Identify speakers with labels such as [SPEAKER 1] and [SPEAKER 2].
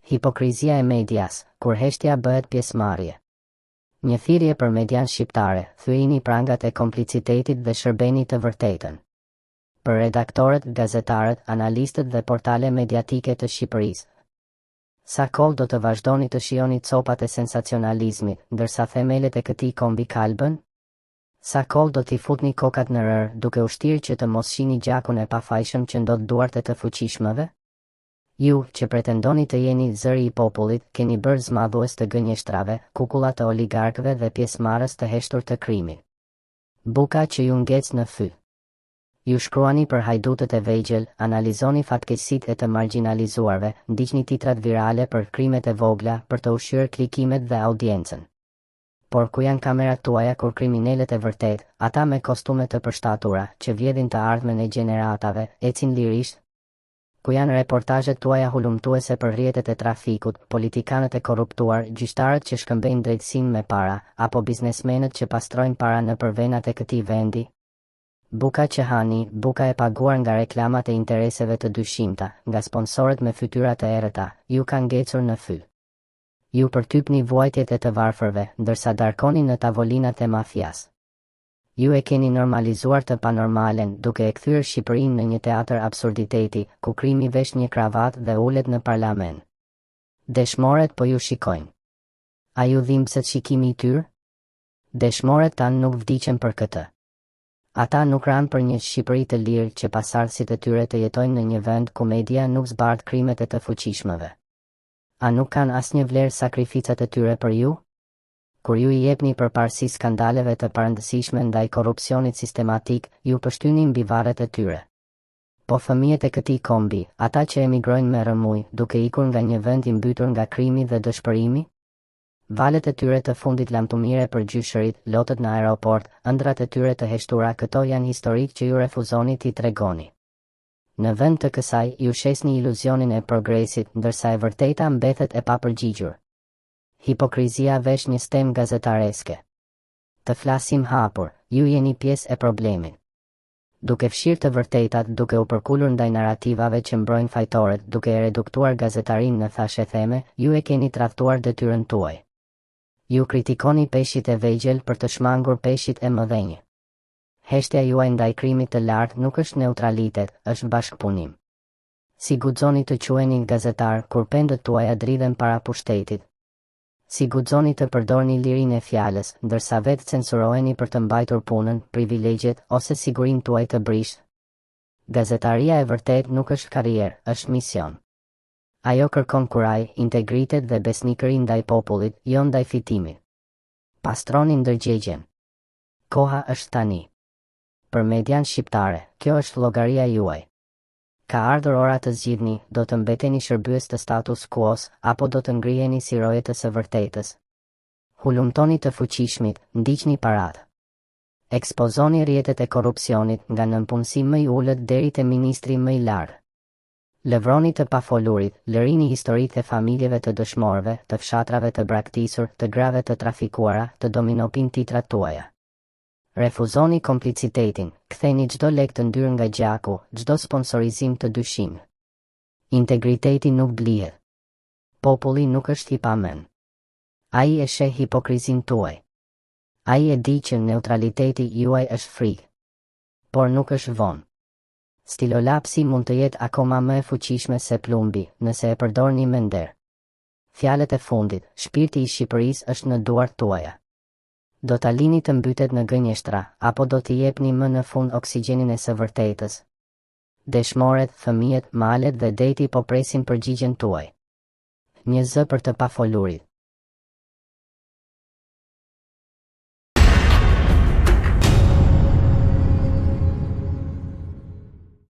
[SPEAKER 1] Hipokrizia e medias, kur heshtja bëhet pjesëmarrje. Një thirrje për median shqiptare, thyeni prangat e komplicitetit dhe shërbeni të vërtetën. Për redaktorët, gazetarët, analistët dhe portale mediatike të Shqipërisë. Sa kohë do të vazhdoni të shihoni copat e sensacionalizmit, ndërsa themelet e këtij kombi kalbën? Sa kohë do t'i futni kokat në rër, duke u shtirë që të mos shihni gjakun e pafajshëm që ndodh duart e të fuqishmëve? Ju, që pretendoni të jeni zëri i popullit, keni bërë zmadhues të gënjeshtrave, kukulla të oligarkëve dhe pjesëmarrës të heshtur të krimit. Buka që ju ngec në fy. Ju shkruani për hajdutët e vegjël, analizoni fatkeqësitë e të marginalizuarve, ndiqni titrat virale për krimet e vogla për të ushqyer klikimet dhe audiencën. Por ku janë kamerat tuaja kur kriminalet e vërtet, ata me kostume të përshtatura, që vjedhin të ardhmen e gjeneratave, ecin lirisht? Ku janë reportazhet tuaja hulumtuese për rrjetet e trafikut, politikanët e korruptuar, gjyqtarët që shkëmbejnë drejtësinë me para, apo biznesmenët që pastrojnë para në përvenat e këtij vendi? Buka që hani, buka e paguar nga reklamat e intereseve të dyshimta, nga sponsorët me fytyra të errëta, ju ka ngecur në fy. Ju përtypni vuajtjet e të varfërve, ndërsa darkoni në tavolinat e mafias. Ju e keni normalizuar të panormalen, duke e kthyer Shqipërinë në një teatër absurditeti, ku krimi vesh një kravat dhe ulet në parlament. Dëshmoret po ju shikojnë. A ju dhimbset shikimi i tyre? Dëshmoret tanë nuk vdiqen për këtë. Ata nuk ranë për një Shqipëri të lirë që pasardhësit e tyre të jetojnë në një vend ku media nuk zbardh krimet e të fuqishmëve. A nuk kanë asnjë vlerë sakrificat e tyre për ju? Kur ju I jepni përparësi skandaleve të parëndësishme ndaj korrupsionit sistematik, ju pështyni mbi varret e tyre. Po fëmijët e këtij kombi, ata që emigrojnë me rëmuj, duke ikur nga një vend I mbytur nga krimi dhe dëshpërimi? Valet e tyre të fundit lamtumire për gjyshërit, lotët në aeroport, ëndrat e tyre të heshtura, këto janë historik që ju refuzoni t'i tregoni. Në vend të kësaj, ju shesni iluzionin e progresit, ndërsa e vërteta mbethet e papërgjigjur. Hipokrizia vesh një stem gazetareske. Të flasim hapur, ju jeni pjesë e problemit. Duke fshirë të vërtetat, duke u përkullur ndaj narrativave që mbrojnë fajtorët, duke e reduktuar gazetarin në thashe theme, ju e keni tradhtuar detyrën tuaj. Ju kritikoni peshqit e vegjël për të shmangur peshqit e mëdhenj. Heshtja juaj ndaj krimit të lartë nuk është neutralitet, është bashkëpunim. Si guxoni të quheni gazetar kur pendët tuaja dridhen para pushtetit? Si guxoni të përdorni lirinë e fjalës, ndërsa vetë censuroheni për të mbajtur punën, privilegjet ose sigurinë tuaj të brisht? Gazetaria e vërtet nuk është karrierë, është mision. Ajo kërkon kuraj, integritet dhe besnikëri ndaj popullit, jo ndaj fitimit. Pastroni ndërgjegjen. Koha është tani. Për median shqiptare, kjo është llogaria juaj. Ka ardhur ora të zgjidhni, do të mbeteni shërbyes të status quo-s, apo do të ngriheni si rojet së vërtetës. Hulumtoni të fuqishmit, ndiqni paratë. Ekspozoni rrjetet e korrupsionit, nga nënpunësi më I ulët deri te ministri më I lartë. Lëvroni të pafolurit, lërini historitë e familjeve të dëshmorëve, të fshatrave të braktisur, të grave të trafikuara, të dominopin titrat tuaja. Refuzoni komplicitetin, ktheni çdo lek të ndyrë nga gjaku, çdo sponsorizim të dyshim. Integriteti nuk blihet. Populli nuk është I pamend. Ai e sheh hipokrizin tuaj. Ai e di që neutraliteti juaj është frikë. Por nuk është vonë. Stilolapsi mund të jetë akoma më e fuqishme se plumbi, nëse e përdorni me nder. Fjalët e fundit, shpirti I Shqipërisë është në duart tuaja. Do ta lini të mbytet në gënjeshtra, apo do t'i jepni më në fund oksigjenin e së vërtetës? Dëshmoret, fëmijët, malet dhe deti po presin përgjigjen tuaj. Një zë për të pafolurit.